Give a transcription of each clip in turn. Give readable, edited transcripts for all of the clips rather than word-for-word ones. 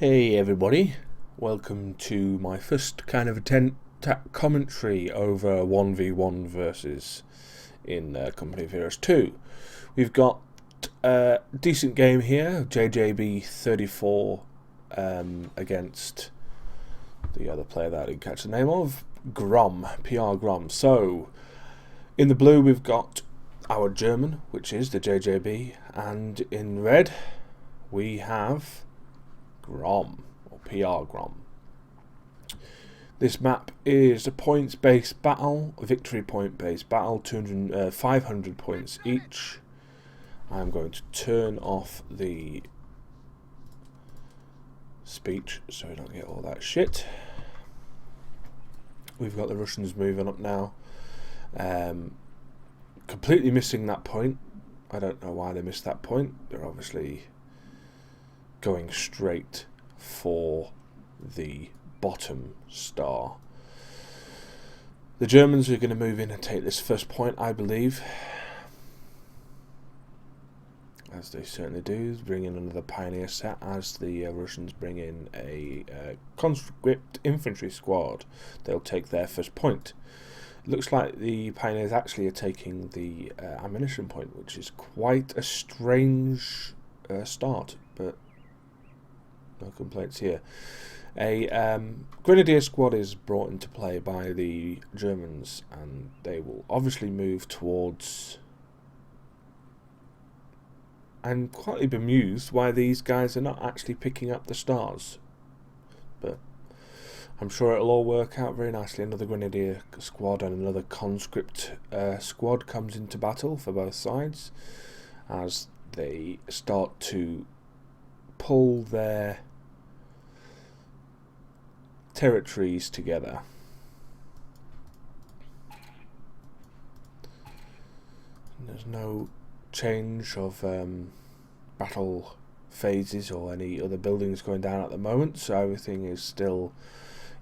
Hey everybody, welcome to my first kind of attempt at commentary over 1v1 versus in Company of Heroes 2. We've got a decent game here, JJB 34 against the other player that I didn't catch the name of, Grom, PR Grom. So, in the blue we've got our German, which is the JJB, and in red we have Grom, or PR Grom. This map is a points-based battle, a victory point-based battle, 500 points each. I'm going to turn off the speech so we don't get all that shit. We've got the Russians moving up now. Completely missing that point. I don't know why they missed that point. They're obviously going straight for the bottom star. The Germans are going to move in and take this first point, I believe, as they certainly do. Bring in another pioneer set as the Russians bring in a conscript infantry squad. They'll take their first point. It looks like the pioneers actually are taking the ammunition point, which is quite a strange start, but no complaints here. A grenadier squad is brought into play by the Germans, and they will obviously move towards. I'm quite bemused why these guys are not actually picking up the stars, but I'm sure it'll all work out very nicely. Another grenadier squad and another conscript squad comes into battle for both sides as they start to pull their territories together. There's no change of battle phases or any other buildings going down at the moment, so everything is still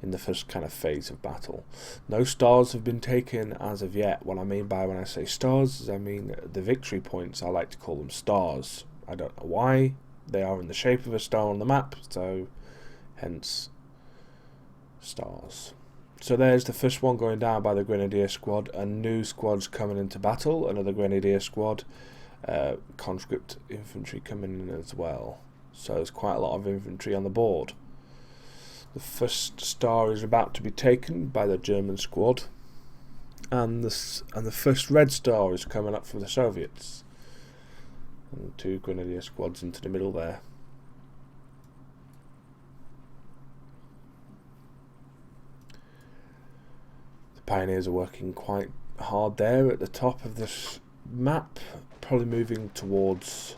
in the first kind of phase of battle. No stars have been taken as of yet. What I mean by when I say stars is I mean the victory points. I like to call them stars. I don't know why. They are in the shape of a star on the map, so hence stars. So there's the first one going down by the Grenadier squad, and new squads coming into battle. Another Grenadier squad, conscript infantry coming in as well. So there's quite a lot of infantry on the board. The first star is about to be taken by the German squad, and the first red star is coming up for the Soviets. And two Grenadier squads into the middle there. The Pioneers are working quite hard there at the top of this map, probably moving towards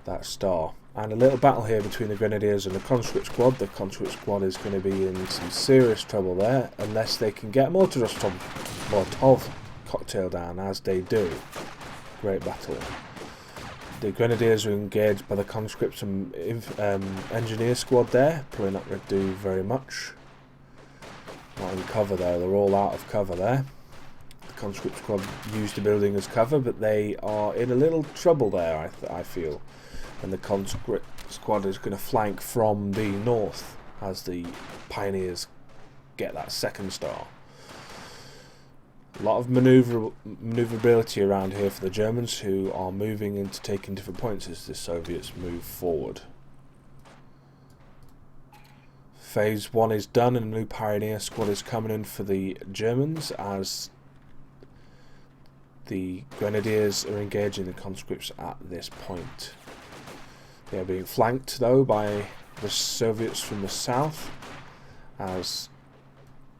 that star. And a little battle here between the Grenadiers and the conscript squad. The conscript squad is going to be in some serious trouble there, unless they can get Molotov cocktail down, as they do. Great battle. The Grenadiers are engaged by the conscripts and engineer squad there. Probably not going to do very much. Not in cover though, they're all out of cover there. The conscript squad used the building as cover, but they are in a little trouble there, I feel. And the conscript squad is going to flank from the north as the pioneers get that second star. A lot of maneuverability around here for the Germans, who are moving into taking different points as the Soviets move forward. Phase 1 is done, and a new pioneer squad is coming in for the Germans as the Grenadiers are engaging the conscripts at this point. They are being flanked though by the Soviets from the south as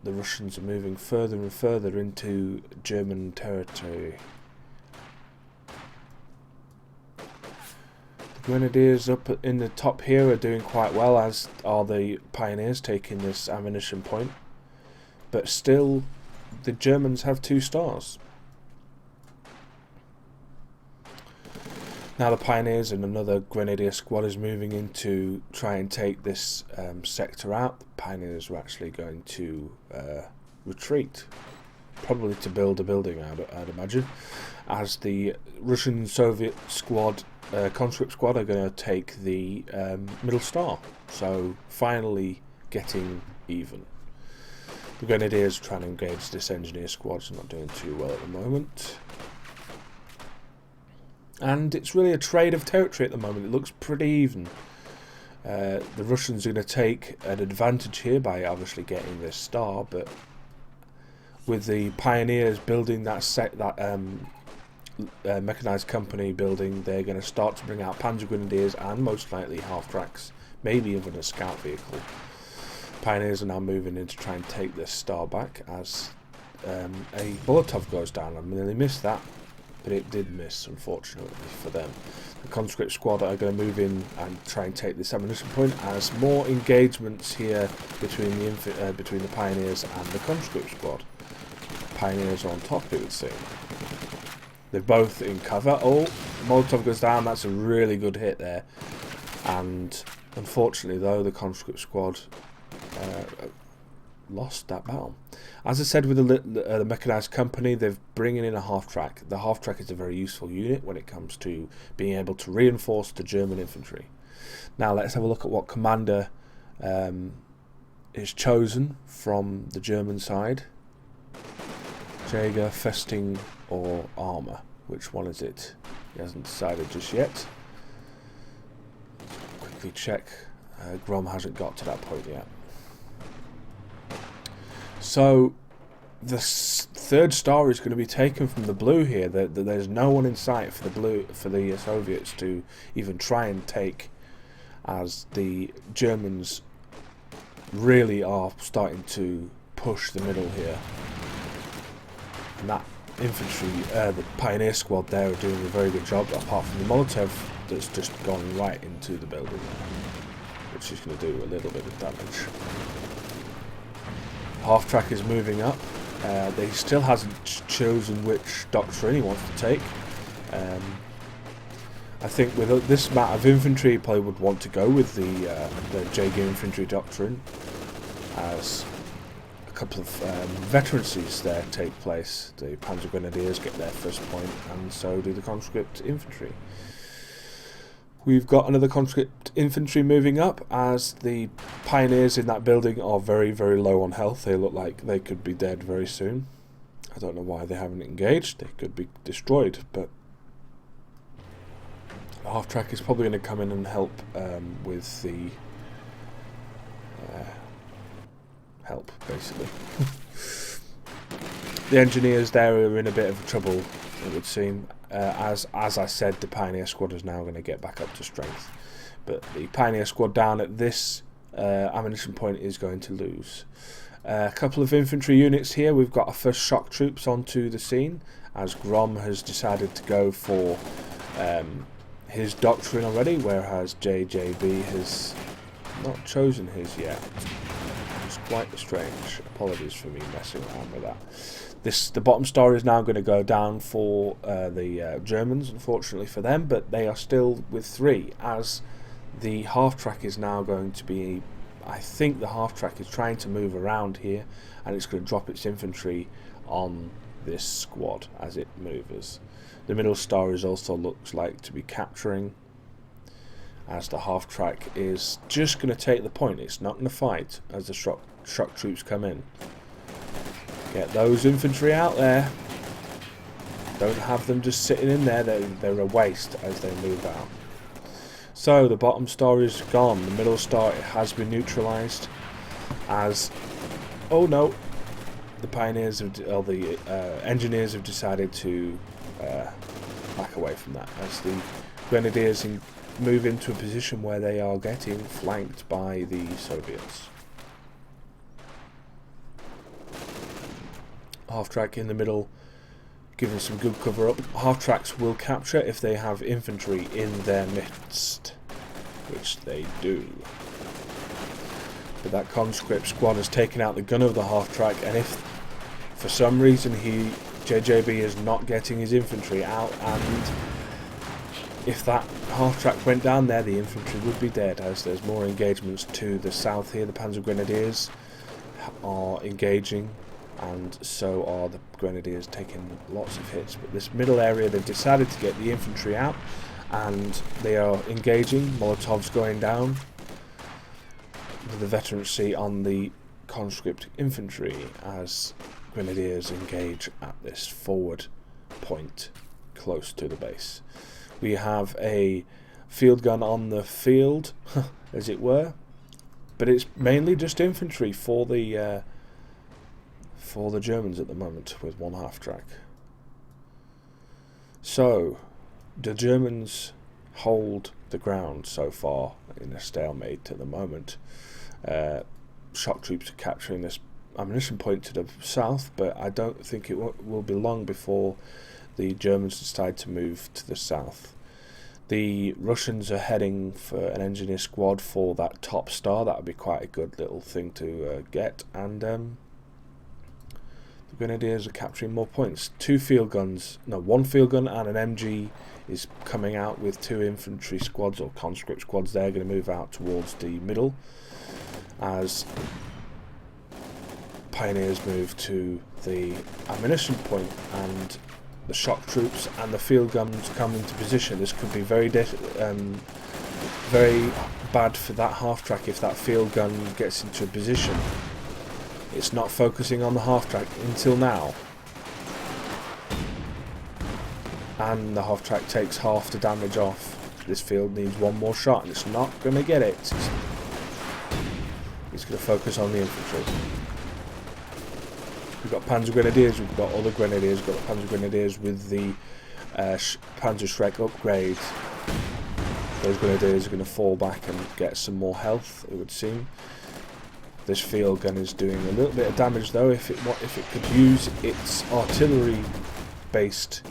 the Russians are moving further and further into German territory. The Grenadiers up in the top here are doing quite well, as are the Pioneers taking this ammunition point. But still, the Germans have 2 stars. Now the Pioneers and another Grenadier squad is moving in to try and take this sector out. The Pioneers are actually going to retreat, probably to build a building, I'd imagine, as the Russian-Soviet squad conscript squad are going to take the middle star. So finally getting even. The Grenadiers trying to engage this engineer squad, so not doing too well at the moment. And it's really a trade of territory at the moment. It looks pretty even. The Russians are going to take an advantage here by obviously getting this star, but with the pioneers building that mechanized company building, they're going to start to bring out Panzer Grenadiers and most likely half-tracks, maybe even a scout vehicle. Pioneers are now moving in to try and take this star back as a Molotov goes down. I nearly missed that, but it did miss, unfortunately for them. The conscript squad are going to move in and try and take this ammunition point as more engagements here between the pioneers and the conscript squad. Pioneers are on top, it would seem. They're both in cover. Oh, Molotov goes down. That's a really good hit there. And unfortunately, though, the conscript squad lost that battle. As I said with the mechanized company, they're bringing in a half-track. The half-track is a very useful unit when it comes to being able to reinforce the German infantry. Now let's have a look at what commander is chosen from the German side. Jaeger, Festing or Armour. Which one is it? He hasn't decided just yet. Quickly check. Grom hasn't got to that point yet. So the third star is going to be taken from the blue here. There's no one in sight for the Soviets to even try and take, as the Germans really are starting to push the middle here. And that infantry, the pioneer squad there, are doing a very good job, apart from the Molotov that's just gone right into the building, which is going to do a little bit of damage. Half-track is moving up. They still hasn't chosen which doctrine he wants to take. I think with this amount of infantry, he probably would want to go with the JJB infantry doctrine, as a couple of veterancies there take place. The Panzer Grenadiers get their first point, and so do the conscript infantry. We've got another conscript infantry moving up, as the pioneers in that building are very, very low on health. They look like they could be dead very soon. I don't know why they haven't engaged. They could be destroyed, but the half-track is probably going to come in and help with the help, basically. The engineers there are in a bit of trouble, it would seem. As I said, the Pioneer Squad is now going to get back up to strength, but the Pioneer Squad down at this ammunition point is going to lose. A couple of infantry units here. We've got our first shock troops onto the scene, as Grom has decided to go for his doctrine already, whereas JJB has not chosen his yet. It's quite strange. Apologies for me messing around with that. The bottom star is now going to go down for the Germans, unfortunately for them, but they are still with 3, as the half-track is now going to be, I think the half-track is trying to move around here, and it's going to drop its infantry on this squad as it moves. The middle star is also looks like to be capturing, as the half-track is just going to take the point. It's not going to fight as the shock troops come in. Get those infantry out there. Don't have them just sitting in there. They're a waste as they move out. So the bottom star is gone. The middle star has been neutralised. As oh no, the pioneers or the engineers have decided to back away from that, as the grenadiers move into a position where they are getting flanked by the Soviets. Half-track in the middle, giving some good cover up. Half-tracks will capture if they have infantry in their midst, which they do. But that conscript squad has taken out the gun of the half-track, and if for some reason JJB is not getting his infantry out, and if that half-track went down there, the infantry would be dead, as there's more engagements to the south here. The Panzer Grenadiers are engaging, and so are the Grenadiers, taking lots of hits. But this middle area, they've decided to get the infantry out, and they are engaging. Molotovs going down with the veterancy on the conscript infantry as grenadiers engage at this forward point close to the base. We have a field gun on the field, as it were, but it's mainly just infantry for the Germans at the moment with one half-track. So the Germans hold the ground so far in a stalemate at the moment. Shock troops are capturing this ammunition point to the south, but I don't think it will be long before the Germans decide to move to the south. The Russians are heading for an engineer squad for that top star. That would be quite a good little thing to get, and the Grenadiers are capturing more points. One field gun and an MG is coming out with two infantry squads or conscript squads. They're going to move out towards the middle as Pioneers move to the ammunition point, and the shock troops and the field guns come into position. This could be very bad for that half track if that field gun gets into a position. It's not focusing on the half track until now, and the half track takes half the damage off. This field needs one more shot, and it's not going to get it. It's going to focus on the infantry. We've got Panzer Grenadiers, we've got other Grenadiers, we've got the Panzer Grenadiers with the Panzer Schreck upgrade. Those Grenadiers are going to fall back and get some more health, it would seem. This field gun is doing a little bit of damage though. If it could use its artillery based,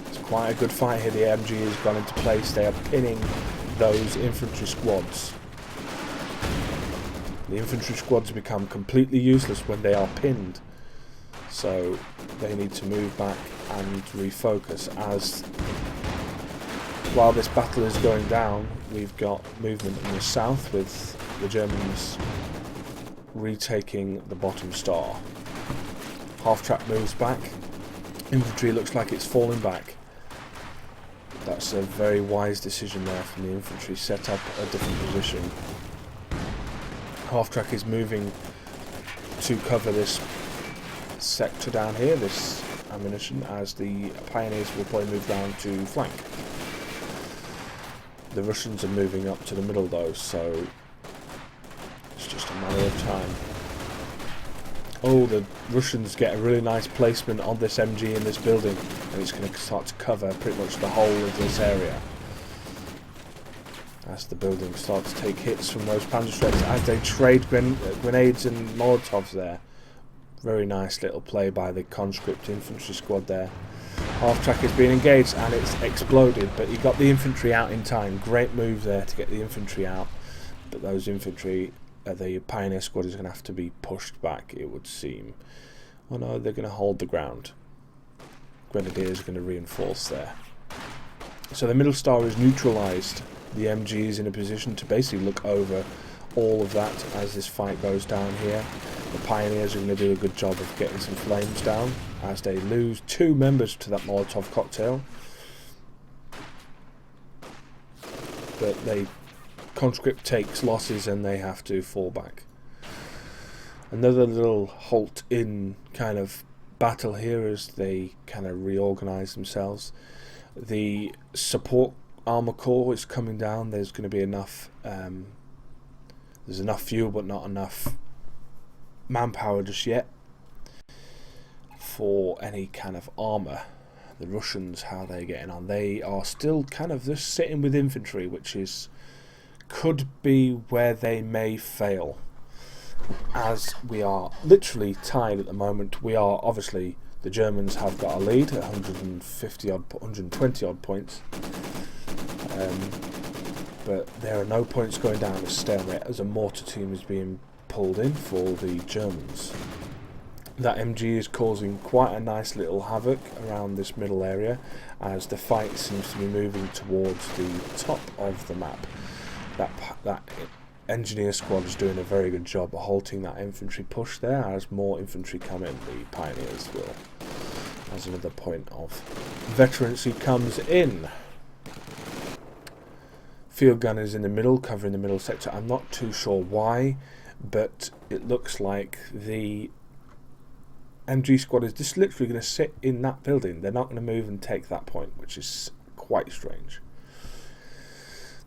it's quite a good fight here. The MG has gone into place. They are pinning those infantry squads. The infantry squads become completely useless when they are pinned, so they need to move back and refocus. As while this battle is going down, we've got movement in the south with the Germans retaking the bottom star. Half track moves back. Infantry looks like it's falling back. That's a very wise decision there from the infantry. Set up a different position. Half track is moving to cover this sector down here, this ammunition, as the Pioneers will probably move down to flank. The Russians are moving up to the middle though, so it's just a matter of time. Oh, the Russians get a really nice placement on this MG in this building, and it's going to start to cover pretty much the whole of this area. As the building starts to take hits from those Panzer Schrecks, as they trade grenades and Molotovs there. Very nice little play by the conscript infantry squad there. Half track is being engaged and it's exploded, but he got the infantry out in time. Great move there to get the infantry out, but those infantry, the Pioneer squad is going to have to be pushed back, it would seem. Oh no, they're going to hold the ground. Grenadiers are going to reinforce there. So the middle star is neutralised. The MG is in a position to basically look over all of that as this fight goes down here. The Pioneers are going to do a good job of getting some flames down as they lose two members to that Molotov cocktail. But conscript takes losses and they have to fall back. Another little halt in kind of battle here as they kind of reorganise themselves. The support armour core is coming down. There's going to be enough there's enough fuel but not enough manpower just yet for any kind of armour. The Russians, how are they getting on? They are still kind of just sitting with infantry, which could be where they may fail, as we are literally tied at the moment. We are obviously, the Germans have got a lead at 120 odd points. But there are no points going down as stalemate as a mortar team is being pulled in for the Germans. That MG is causing quite a nice little havoc around this middle area as the fight seems to be moving towards the top of the map. That engineer squad is doing a very good job of halting that infantry push there. As more infantry come in, the Pioneers will. as another point of veterancy comes in. Field gun is in the middle, covering the middle sector. I'm not too sure why, but it looks like the MG squad is just literally going to sit in that building. They're not going to move and take that point, which is quite strange.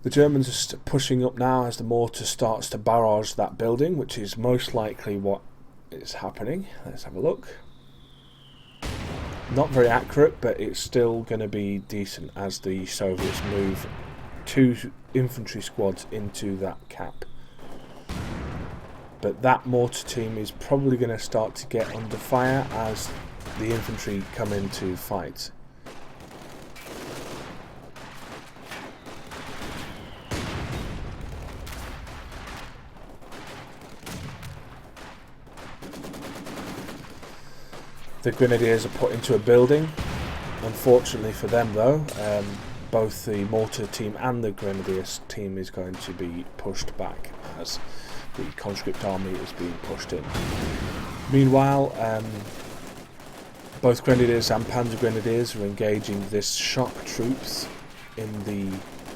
The Germans are pushing up now as the mortar starts to barrage that building, which is most likely what is happening. Let's have a look. Not very accurate, but it's still going to be decent as the Soviets move 2 infantry squads into that cap. But that mortar team is probably going to start to get under fire as the infantry come in to fight. The grenadiers are put into a building. Unfortunately for them though, both the mortar team and the grenadiers team is going to be pushed back as the conscript army is being pushed in. Meanwhile, both grenadiers and panzer grenadiers are engaging this shock troops in the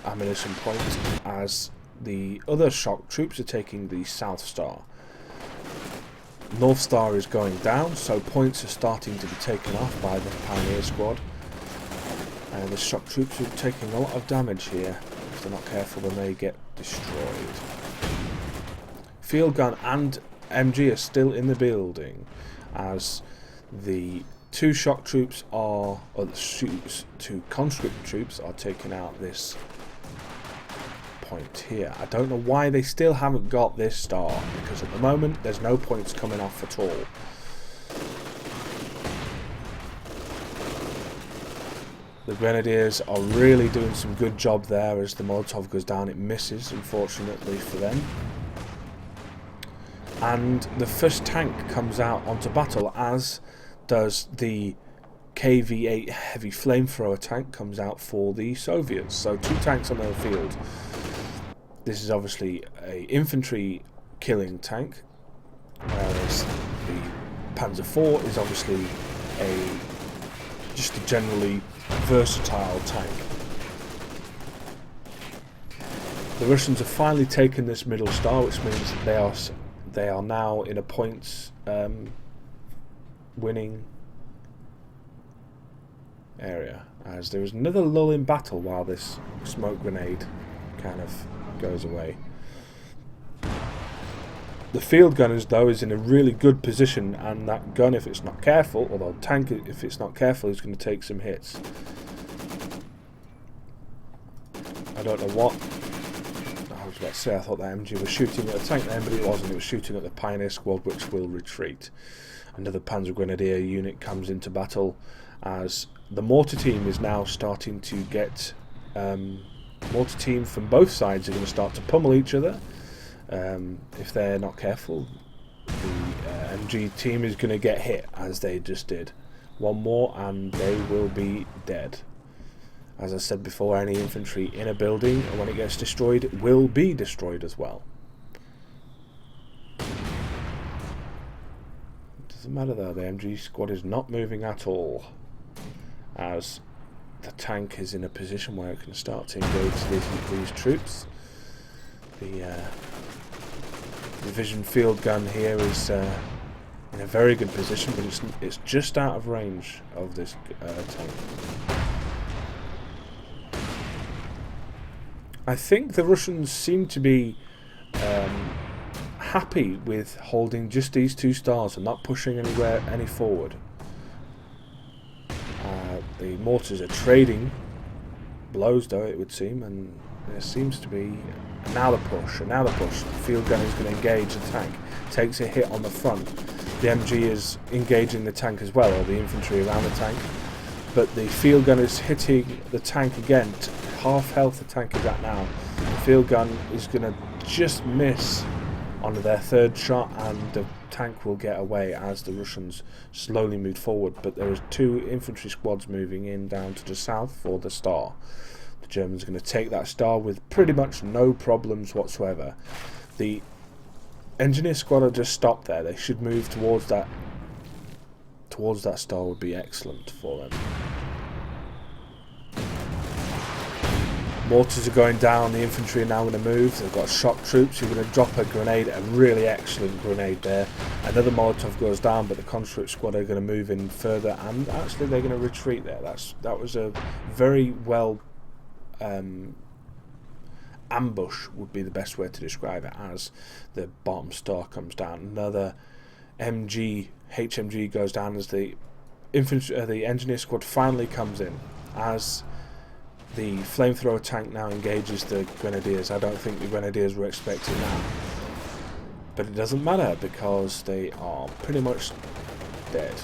ammunition point as the other shock troops are taking the South Star. North Star is going down, so points are starting to be taken off by the Pioneer squad. The shock troops are taking a lot of damage here. If they're not careful, they may get destroyed. Field gun and MG are still in the building as the 2 shock troops are, or the 2 conscript troops are taking out this point here. I don't know why they still haven't got this star, because at the moment there's no points coming off at all. The grenadiers are really doing some good job there as the Molotov goes down. It misses, unfortunately for them. And the first tank comes out onto battle, as does the KV-8 heavy flamethrower tank comes out for the Soviets. So 2 tanks on the field. This is obviously a infantry killing tank, whereas the Panzer IV is obviously just a generally versatile tank. The Russians have finally taken this middle star, which means they are now in a points winning area, as there is another lull in battle while this smoke grenade kind of goes away. The field gunners though is in a really good position, and that gun, if it's not careful, although tank if it's not careful, is going to take some hits. I don't know what I was about to say. I thought that MG was shooting at a tank then, but it wasn't. It was shooting at the Pioneer squad, which will retreat. Another Panzer Grenadier unit comes into battle as the mortar team is now starting to get mortar team from both sides are going to start to pummel each other. If they're not careful, the MG team is going to get hit, as they just did. One more and they will be dead. As I said before, any infantry in a building, when it gets destroyed, will be destroyed as well. Doesn't matter though, the MG squad is not moving at all, as the tank is in a position where it can start to engage these troops. The division field gun here is in a very good position, but it's just out of range of this tank. I think the Russians seem to be happy with holding just these 2 stars and not pushing any forward. The mortars are trading blows though, it would seem, and there seems to be now the push. The field gun is going to engage the tank, takes a hit on the front. The MG is engaging the tank as well, or the infantry around the tank, but the field gun is hitting the tank again. Half health the tank is at now. The field gun is going to just miss on their 3rd shot, and the tank will get away as the Russians slowly move forward. But there is 2 infantry squads moving in down to the south for the star. The Germans are going to take that star with pretty much no problems whatsoever. The engineer squad are just stopped there. They should move towards that towards that star would be excellent for them. Mortars are going down, the infantry are now going to move. They've got shock troops who are going to drop a grenade, a really excellent grenade there. Another Molotov goes down, but the conscript squad are going to move in further, and actually they're going to retreat there. That was a very well ambush would be the best way to describe it, as the bottom star comes down. Another HMG goes down as the engineer squad finally comes in, as the flamethrower tank now engages the grenadiers. I don't think the grenadiers were expecting that, but it doesn't matter because they are pretty much dead.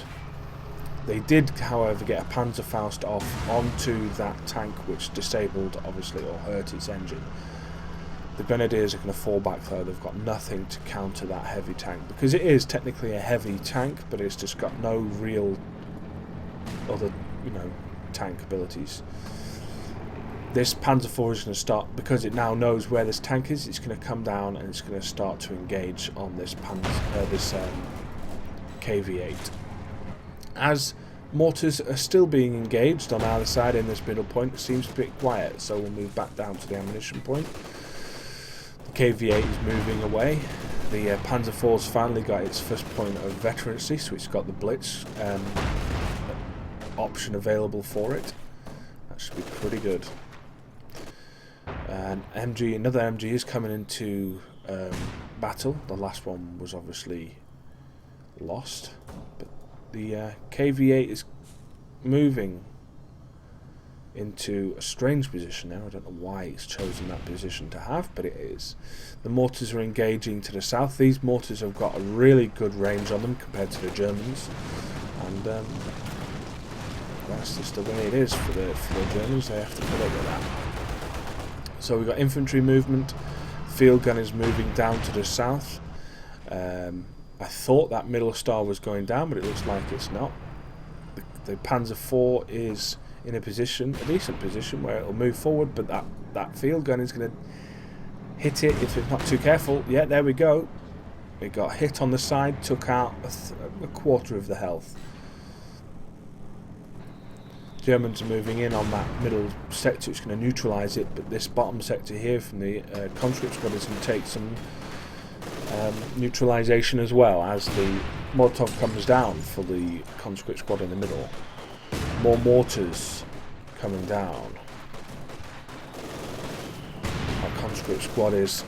They did, however, get a Panzerfaust off onto that tank, which disabled, obviously, or hurt its engine. The grenadiers are going to fall back though. They've got nothing to counter that heavy tank, because it is technically a heavy tank, but it's just got no real other, tank abilities. This Panzer IV is going to start, because it now knows where this tank is, it's going to come down and it's going to start to engage on this KV-8. As mortars are still being engaged on either side in this middle point, it seems a bit quiet, so we'll move back down to the ammunition point. The KV-8 is moving away. The Panzer IV's finally got its first point of veterancy, so it's got the Blitz option available for it. That should be pretty good. And another MG is coming into battle. The last one was obviously lost, but the KV-8 is moving into a strange position now. I don't know why it's chosen that position to have, but it is. The mortars are engaging to the south. These mortars have got a really good range on them compared to the Germans, and that's just the way it is for the Germans. They have to put up with that. So we've got infantry movement. Field gun is moving down to the south. I thought that middle star was going down, but it looks like it's not. The Panzer IV is in a decent position, where it'll move forward, but that field gun is going to hit it if it's not too careful. Yeah, there we go. It got hit on the side, took out a quarter of the health. Germans are moving in on that middle sector. It's going to neutralise it, but this bottom sector here from the conscript squad is going to take some neutralisation as well, as the Molotov comes down for the conscript squad in the middle. More mortars coming down. Our conscript squad it's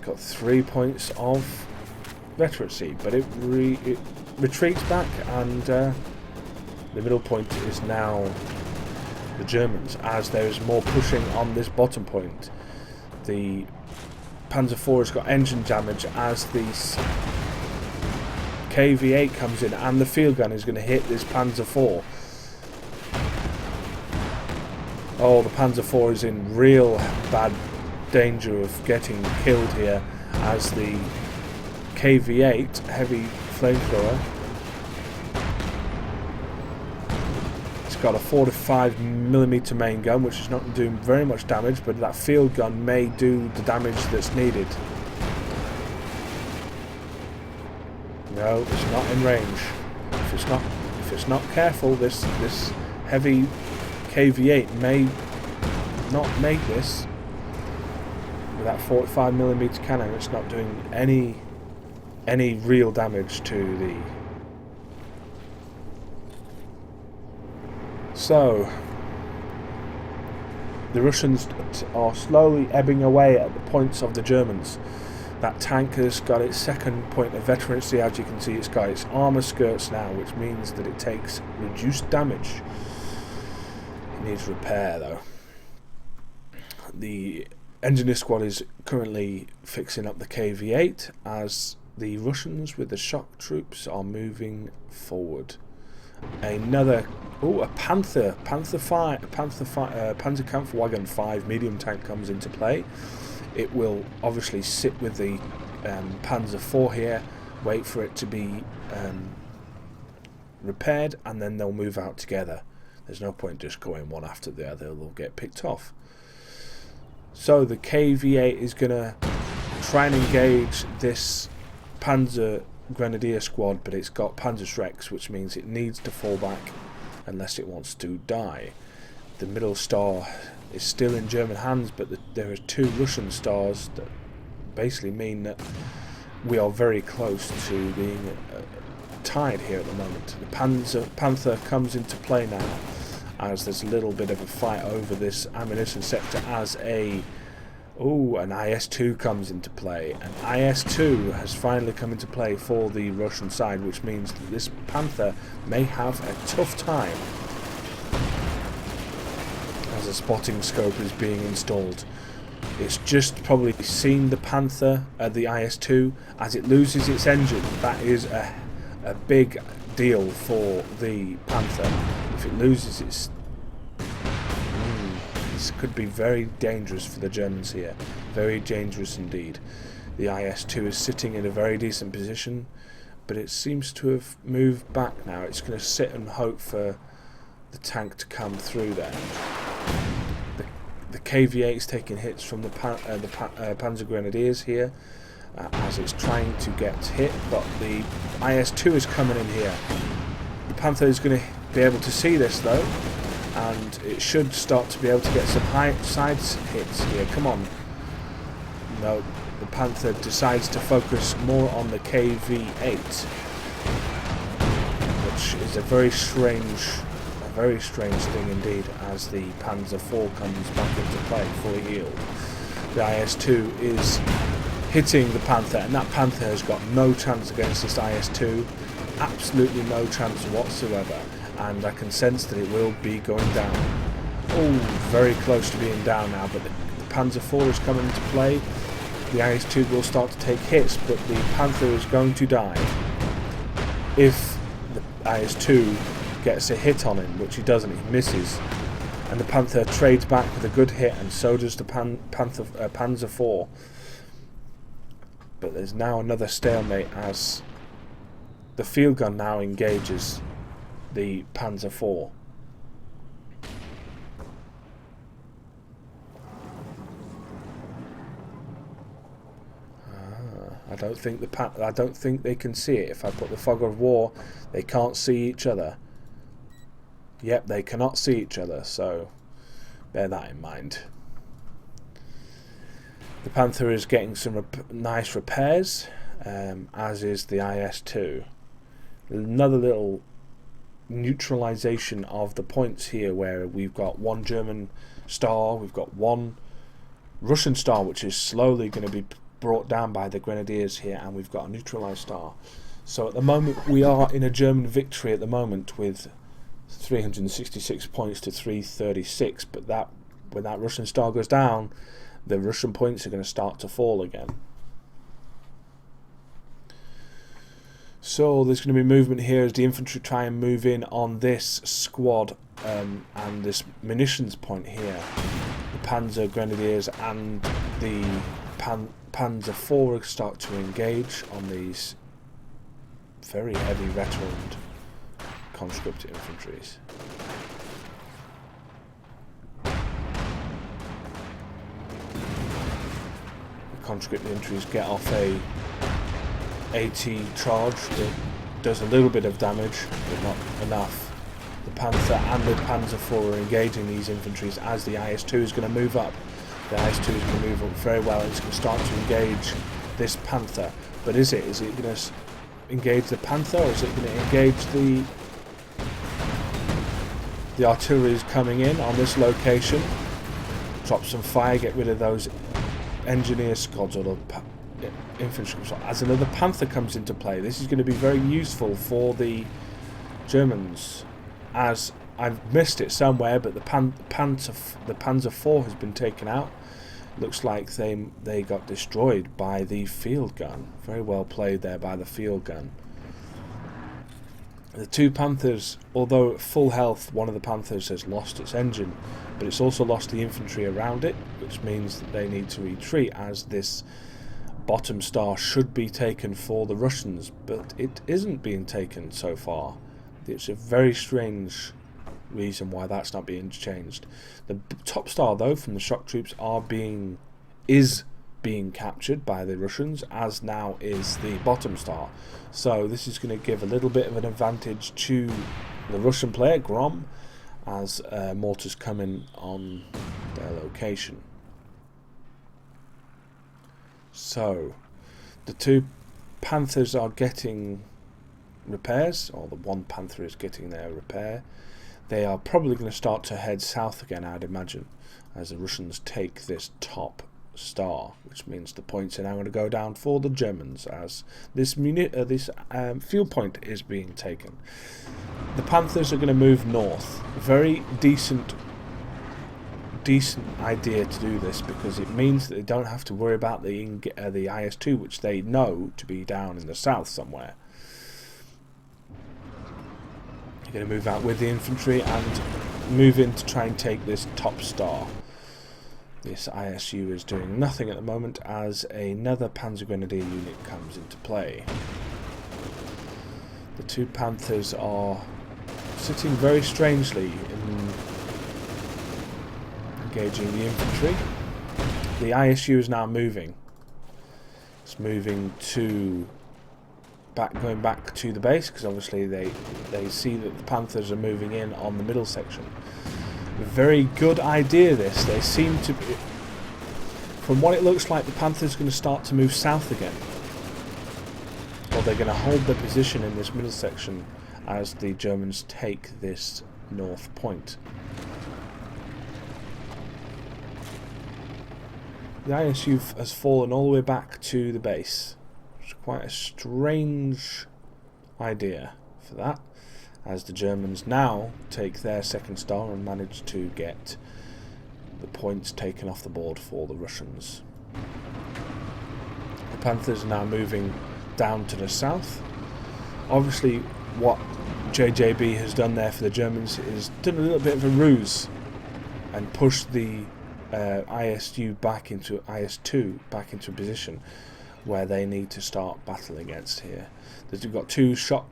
got 3 points of veterancy, but it retreats back, and the middle point is now the Germans, as there is more pushing on this bottom point. The Panzer IV has got engine damage as the KV-8 comes in, and the field gun is going to hit this Panzer IV. Oh, the Panzer IV is in real bad danger of getting killed here, as the KV-8 heavy flamethrower, it's got a 45mm main gun, which is not doing very much damage, but that field gun may do the damage that's needed. No, it's not in range. If it's not careful, this heavy KV-8 may not make this. With that 45mm cannon, it's not doing any real damage to the... So the Russians are slowly ebbing away at the points of the Germans. That tank has got its second point of veterancy. As you can see, it's got its armour skirts now, which means that it takes reduced damage. It needs repair though. The engineer squad is currently fixing up the KV-8, as the Russians with the shock troops are moving forward. Another a Panzerkampfwagen 5 medium tank comes into play. It will obviously sit with the Panzer IV here, wait for it to be repaired, and then they'll move out together. There's no point just going one after the other, they'll get picked off. So the KV-8 is going to try and engage this Panzer Grenadier squad, but it's got Panzerschrecks, which means it needs to fall back unless it wants to die. The middle star is still in German hands, but there are 2 Russian stars that basically mean that we are very close to being tied here at the moment. The Panther comes into play now, as there's a little bit of a fight over this ammunition sector as an IS-2 comes into play. An IS-2 has finally come into play for the Russian side, which means that this Panther may have a tough time as a spotting scope is being installed. It's just probably seen the Panther, the IS-2, as it loses its engine. That is a big deal for the Panther. If it loses its... this could be very dangerous for the Germans here. Very dangerous indeed. The IS-2 is sitting in a very decent position, but it seems to have moved back now. It's going to sit and hope for the tank to come through there. The KV-8 is taking hits from the Panzer Grenadiers here as it's trying to get hit, but the IS-2 is coming in here. The Panther is going to be able to see this though, and it should start to be able to get some side hits here. Come on. No, the Panther decides to focus more on the KV-8, which is a very strange thing indeed, as the Panzer IV comes back into play, fully healed. The IS-2 is hitting the Panther, and that Panther has got no chance against this IS-2, absolutely no chance whatsoever, and I can sense that it will be going down. Oh, very close to being down now, but the Panzer IV is coming into play. The IS-2 will start to take hits, but the Panther is going to die if the IS-2 gets a hit on him, which he doesn't. He misses, and the Panther trades back with a good hit, and so does the Panzer IV. But there's now another stalemate as the field gun now engages the Panzer IV. I don't think they can see it. If I put the fog of war, they can't see each other. Yep, they cannot see each other, so bear that in mind. The Panther is getting some nice repairs, as is the IS-2. Another little neutralization of the points here, where we've got 1 German star, we've got 1 Russian star, which is slowly going to be brought down by the Grenadiers here, and we've got a neutralized star. So at the moment we are in a German victory at the moment with 366 points to 336, but when that Russian star goes down, the Russian points are going to start to fall again. So there's going to be movement here as the infantry try and move in on this squad and this munitions point here. The Panzer Grenadiers and the Panzer IV start to engage on these very heavy veteran conscript infantries. The conscript infantries get off a AT charge that does a little bit of damage, but not enough. The Panther and the Panzer IV are engaging these infantries as the IS-2 is going to move up. The IS-2 is going to move up very well. It's going to start to engage this Panther. But is it going to engage the Panther, or is it going to engage the artillery is coming in on this location? Drop some fire, get rid of those engineer squads or the infantry squads. As another Panther comes into play, this is going to be very useful for the Germans, as I've missed it somewhere, but the Panzer IV has been taken out. Looks like they got destroyed by the field gun. Very well played there by the field gun. The 2 Panthers, although at full health, one of the Panthers has lost its engine, but it's also lost the infantry around it, which means that they need to retreat, as this bottom star should be taken for the Russians, but it isn't being taken so far. It's a very strange reason why that's not being changed. The top star, though, from the shock troops is being captured by the Russians, as now is the bottom star. So this is going to give a little bit of an advantage to the Russian player, Grom, as mortars come in on their location. So the two Panthers are getting repairs, or the one Panther is getting their repair. They are probably going to start to head south again, I'd imagine, as the Russians take this top star, which means the points are now going to go down for the Germans as this fuel point is being taken. The Panthers are going to move north. Very decent idea to do this, because it means that they don't have to worry about the IS-2, which they know to be down in the south somewhere. You're going to move out with the infantry and move in to try and take this top star. This ISU is doing nothing at the moment as another Panzer Grenadier unit comes into play. The two Panthers are sitting very strangely in engaging the infantry. The ISU is now moving. It's moving to going back to the base, because obviously they see that the Panthers are moving in on the middle section. A very good idea this. They seem to be, from what it looks like, the Panthers are going to start to move south again. Or they're going to hold their position in this middle section as the Germans take this north point. The ISU has fallen all the way back to the base. It's quite a strange idea for that, as the Germans now take their second star and manage to get the points taken off the board for the Russians. The Panthers are now moving down to the south. Obviously what JJB has done there for the Germans is done a little bit of a ruse and pushed the IS-2 back into a position where they need to start battling against here. We've got two shock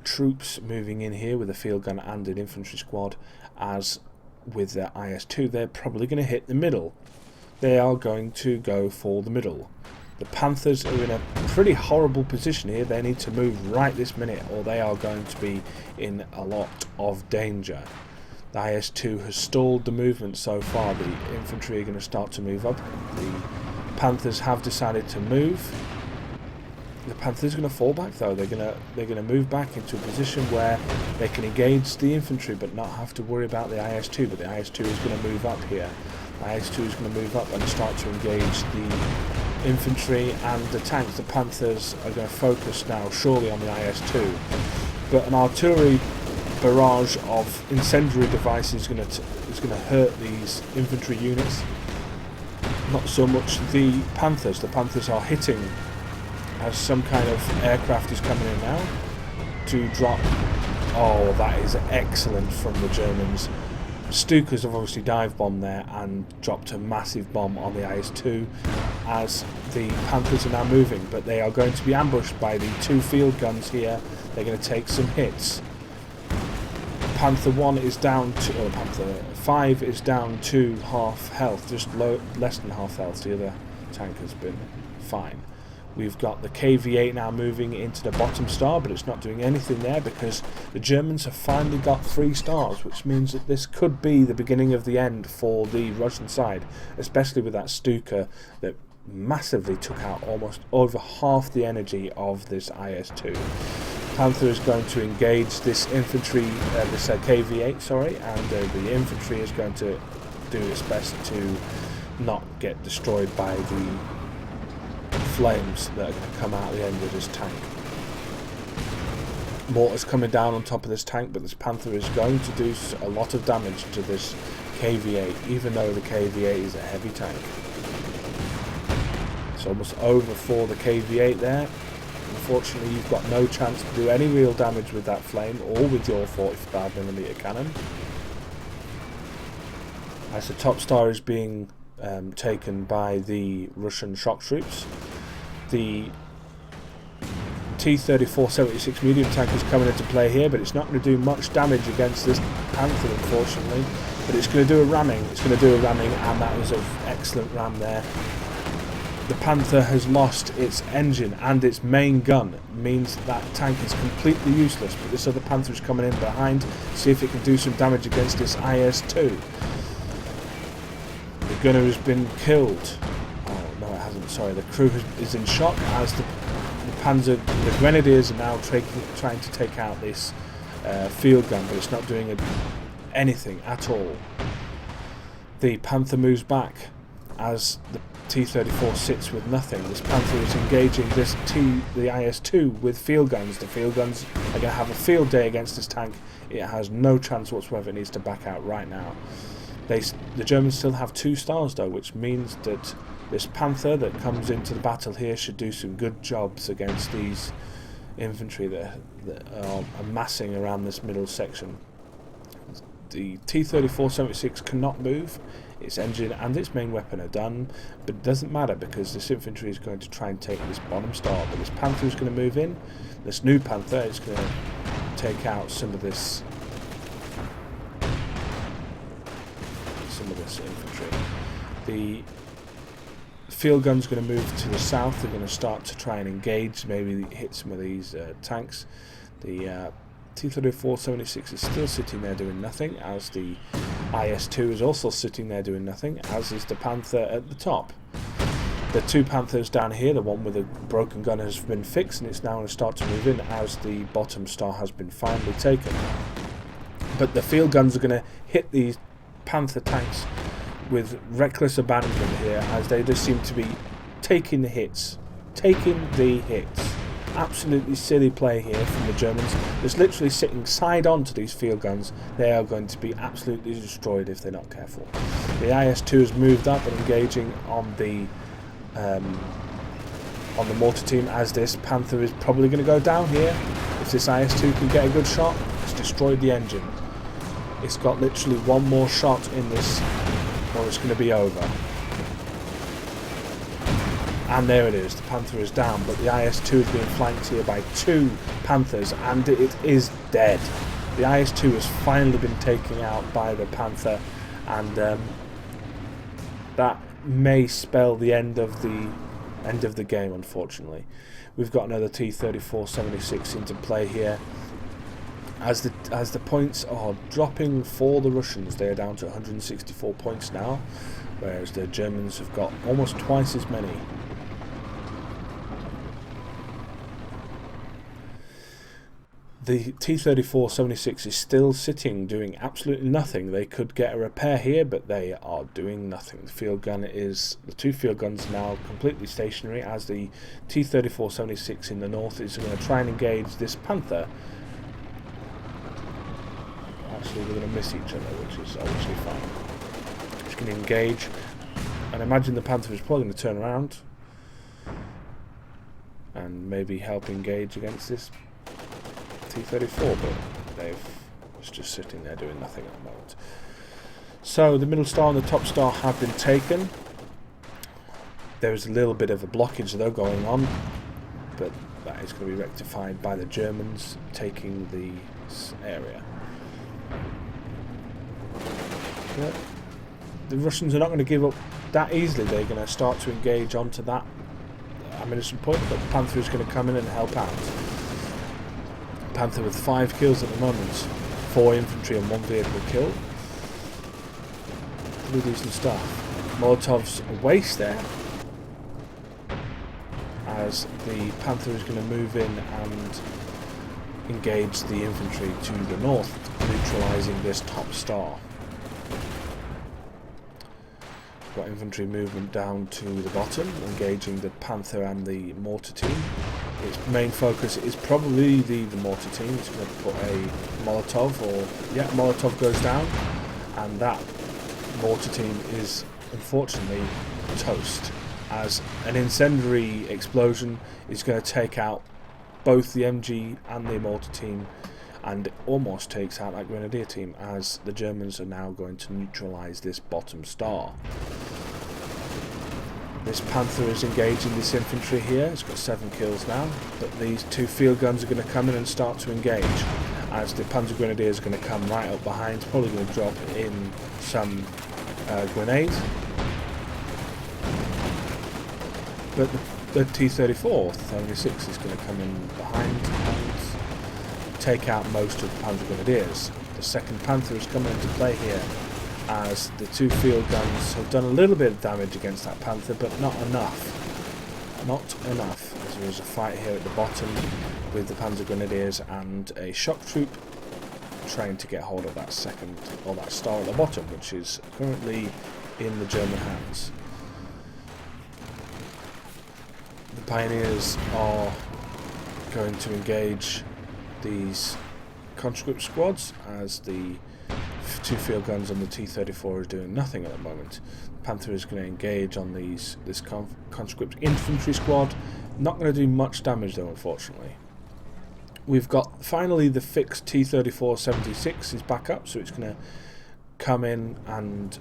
troops moving in here with a field gun and an infantry squad, as with their IS-2 they're probably going to hit the middle. They are going to go for the middle. The Panthers are in a pretty horrible position here. They need to move right this minute or they are going to be in a lot of danger. The IS-2 has stalled the movement so far. The infantry are going to start to move up. The Panthers have decided to move. The Panthers are going to fall back though. They're going to move back into a position where they can engage the infantry but not have to worry about the IS-2. But the IS-2 is going to move up here. The IS-2 is going to move up and start to engage the infantry and the tanks. The Panthers are going to focus now surely on the IS-2. But an artillery barrage of incendiary devices is going to hurt these infantry units. Not so much the Panthers. The Panthers are hitting as some kind of aircraft is coming in now to drop. Oh, that is excellent from the Germans. Stukas have obviously dive bombed there and dropped a massive bomb on the IS-2 as the Panthers are now moving, but they are going to be ambushed by the two field guns here. They're going to take some hits. Panther 1 is down to, or Panther 5 is down to half health, just less than half health. The other tank has been fine. We've got the KV-8 now moving into the bottom star, but it's not doing anything there because the Germans have finally got 3 stars, which means that this could be the beginning of the end for the Russian side, especially with that Stuka that massively took out almost over half the energy of this IS-2. Panther is going to engage this infantry, this KV-8, sorry, and the infantry is going to do its best to not get destroyed by the flames that are going to come out the end of this tank. Mortars coming down on top of this tank, but this Panther is going to do a lot of damage to this KV-8, even though the KV-8 is a heavy tank. It's almost over for the KV-8 there. Unfortunately, you've got no chance to do any real damage with that flame or with your 45mm cannon. As the top star is being taken by the Russian shock troops, the T-34-76 medium tank is coming into play here, but it's not going to do much damage against this Panther, unfortunately. but it's going to do a ramming. It's going to do a ramming, and that was an excellent ram there. The Panther has lost its engine and its main gun. It means that tank is completely useless, but this other Panther is coming in behind, see if it can do some damage against this IS-2. The gunner has been killed. Oh, no it hasn't, sorry. The crew is in shock as the Grenadiers are now trying to take out this field gun, but it's not doing anything at all. The Panther moves back as the T-34 sits with nothing. This Panther is engaging the IS-2 with field guns. The field guns are going to have a field day against this tank. It has no chance whatsoever. It needs to back out right now. The Germans still have 2 stars though, which means that this Panther that comes into the battle here should do some good jobs against these infantry that are amassing around this middle section. The T-34-76 cannot move. Its engine and its main weapon are done, but it doesn't matter because this infantry is going to try and take this bottom star. But this Panther is going to move in. This new Panther is going to take out some of this infantry. The field gun's going to move to the south. They're going to start to try and engage, maybe hit some of these tanks. The T-34-76 is still sitting there doing nothing, as the IS-2 is also sitting there doing nothing, as is the Panther at the top. The 2 Panthers down here, the one with a broken gun has been fixed, and it's now going to start to move in as the bottom star has been finally taken. But the field guns are going to hit these Panther tanks with reckless abandon here, as they just seem to be taking the hits. Absolutely silly play here from the Germans. Just literally sitting side on to these field guns. They are going to be absolutely destroyed if they're not careful. The IS-2 has moved up and engaging on the mortar team, as this Panther is probably going to go down here. If this IS-2 can get a good shot, it's destroyed the engine. It's got literally one more shot in this, or it's going to be over. And there it is, the Panther is down, but the IS-2 is being flanked here by 2 Panthers, and it is dead. The IS-2 has finally been taken out by the Panther, and that may spell the end of the game, unfortunately. We've got another T-34-76 into play here. As the points are dropping for the Russians, they are down to 164 points now, whereas the Germans have got almost twice as many. The T-34-76 is still sitting, doing absolutely nothing. They could get a repair here, but they are doing nothing. The 2 field guns are now completely stationary, as the T-34-76 in the north is going to try and engage this Panther. Actually, they're going to miss each other, which is obviously fine. It's going to engage, and imagine the Panther is probably going to turn around and maybe help engage against this T-34, but it's just sitting there doing nothing at the moment. So the middle star and the top star have been taken. There is a little bit of a blockage though going on, but that is going to be rectified by the Germans taking this area. But the Russians are not going to give up that easily. They're going to start to engage onto that ammunition point, but the Panther is going to come in and help out. Panther with 5 kills at the moment, 4 infantry and 1 vehicle killed. Pretty decent stuff. Molotov's a waste there, as the Panther is going to move in and engage the infantry to the north, neutralising this top star. Got infantry movement down to the bottom, engaging the Panther and the mortar team. Its main focus is probably the mortar team. It's going to put a Molotov, Molotov goes down, and that mortar team is unfortunately toast, as an incendiary explosion is going to take out both the MG and the mortar team, and almost takes out that grenadier team, as the Germans are now going to neutralise this bottom star. This Panther is engaging this infantry here. It's got 7 kills now, but these 2 field guns are going to come in and start to engage. as the Panzer Grenadiers are going to come right up behind, probably going to drop in some grenades. But the T-34, 76, is going to come in behind and take out most of the Panzer Grenadiers. The second Panther is coming into play here, as the two field guns have done a little bit of damage against that Panther, but not enough. Not enough, as there is a fight here at the bottom with the Panzer Grenadiers and a shock troop trying to get hold of that second, or that star at the bottom, which is currently in the German hands. The Pioneers are going to engage these conscript squads, as the two field guns on the T-34 is doing nothing at the moment. The Panther is going to engage on this conscript infantry squad. Not going to do much damage though, unfortunately. We've got finally the fixed T-34-76 is back up, so it's going to come in and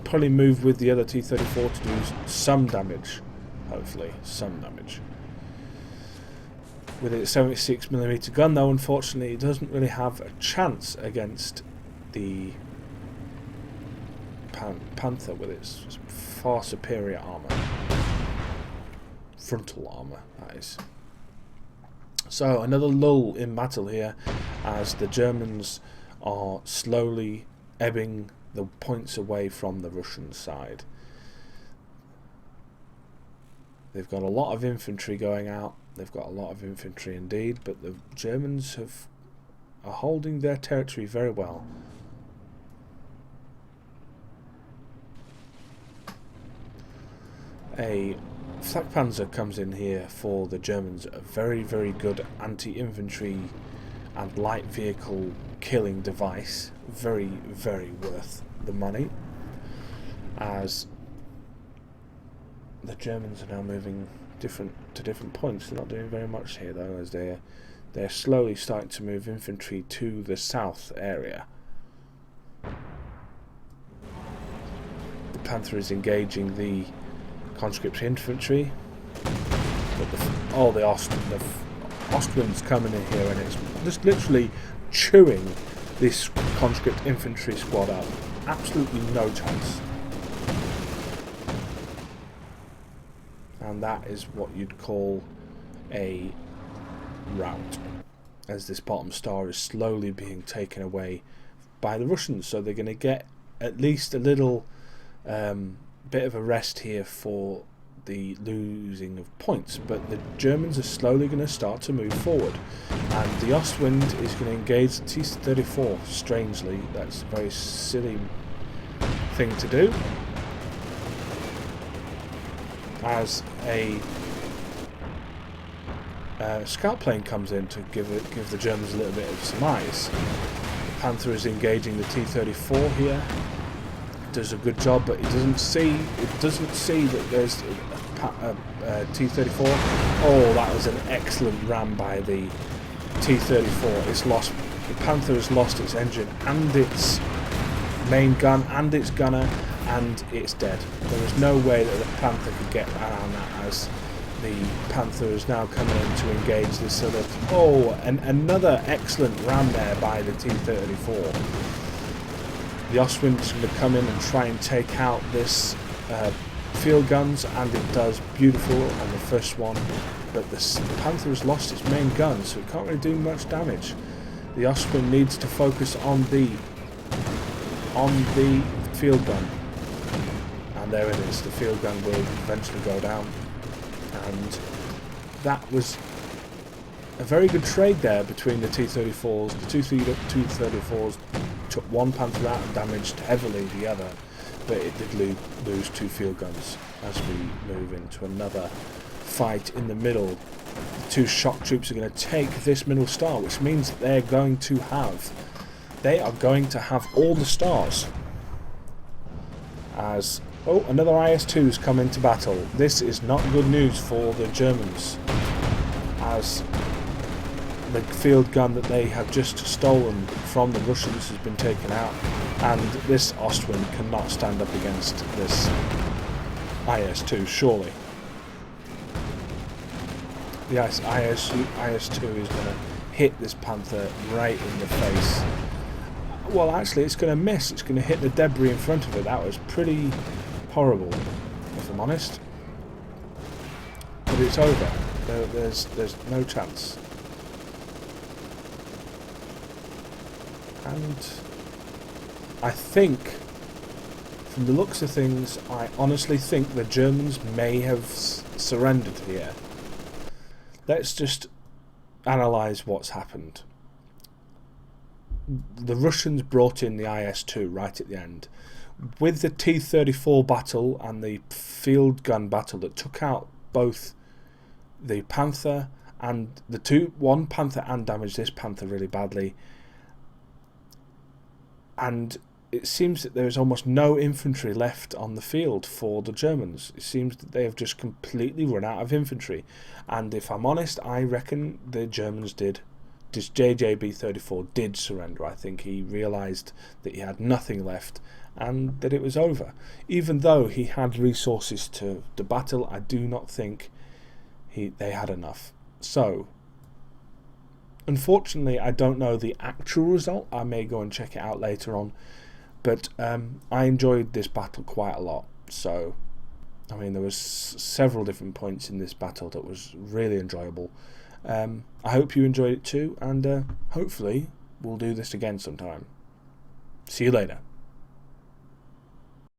probably move with the other T-34 to do some damage. Hopefully, some damage. With its 76mm gun, though, unfortunately, it doesn't really have a chance against the Panther with its far superior armour. Frontal armour, that is. So, another lull in battle here, as the Germans are slowly ebbing the points away from the Russian side. They've got a lot of infantry going out. They've got a lot of infantry indeed, but the Germans are holding their territory very well. A flak panzer comes in here for the Germans, a very, very good anti-infantry and light vehicle killing device. Very, very worth the money, as the Germans are now moving to different points. They're not doing very much here though, as they're slowly starting to move infantry to the south area. The Panther is engaging the conscript infantry, but the Ostwind's coming in here, and it's just literally chewing this conscript infantry squad up. Absolutely no chance. And that is what you'd call a rout, as this bottom star is slowly being taken away by the Russians. So they're going to get at least a little bit of a rest here for the losing of points, but the Germans are slowly going to start to move forward, and the Ostwind is going to engage the T-34. Strangely, that's a very silly thing to do, as a scout plane comes in to give the Germans a little bit of surmise. The Panther is engaging the T-34 here. It does a good job, but it doesn't see that there's a T-34. Oh, that was an excellent ram by the T-34. It's lost. The Panther has lost its engine and its main gun and its gunner, and it's dead. There is no way that the Panther could get around that, as the Panther is now coming in to engage this other. Oh, and another excellent ram there by the T-34. The Ostwind is going to come in and try and take out this field guns, and it does beautiful on the first one, but the Panther has lost its main gun, so it can't really do much damage. The Ostwind needs to focus on the field gun, and there it is. The field gun will eventually go down, and that was a very good trade there between the T-34s. The two T-34s took one Panther out and damaged heavily the other, but it did lose two field guns as we move into another fight in the middle. The two shock troops are going to take this middle star, which means that they are going to have all the stars. As another IS-2's come into battle. This is not good news for the Germans, as the field gun that they have just stolen from the Russians has been taken out, and this Ostwind cannot stand up against this IS-2, surely. The IS-2 is going to hit this Panther right in the face. Well, actually, it's going to miss. It's going to hit the debris in front of it. That was pretty horrible, if I'm honest. But it's over. There's no chance. And I think, from the looks of things, I honestly think the Germans may have surrendered here. Let's just analyse what's happened. The Russians brought in the IS-2 right at the end. With the T-34 battle and the field gun battle that took out both the Panther and one Panther and damaged this Panther really badly. And it seems that there is almost no infantry left on the field for the Germans. It seems that they have just completely run out of infantry. And if I'm honest, I reckon the Germans did. This JJB 34 did surrender. I think he realised that he had nothing left and that it was over. Even though he had resources to battle, I do not think they had enough. So, unfortunately, I don't know the actual result. I may go and check it out later on. But I enjoyed this battle quite a lot. So, I mean, there was several different points in this battle that was really enjoyable. I hope you enjoyed it too, and hopefully we'll do this again sometime. See you later.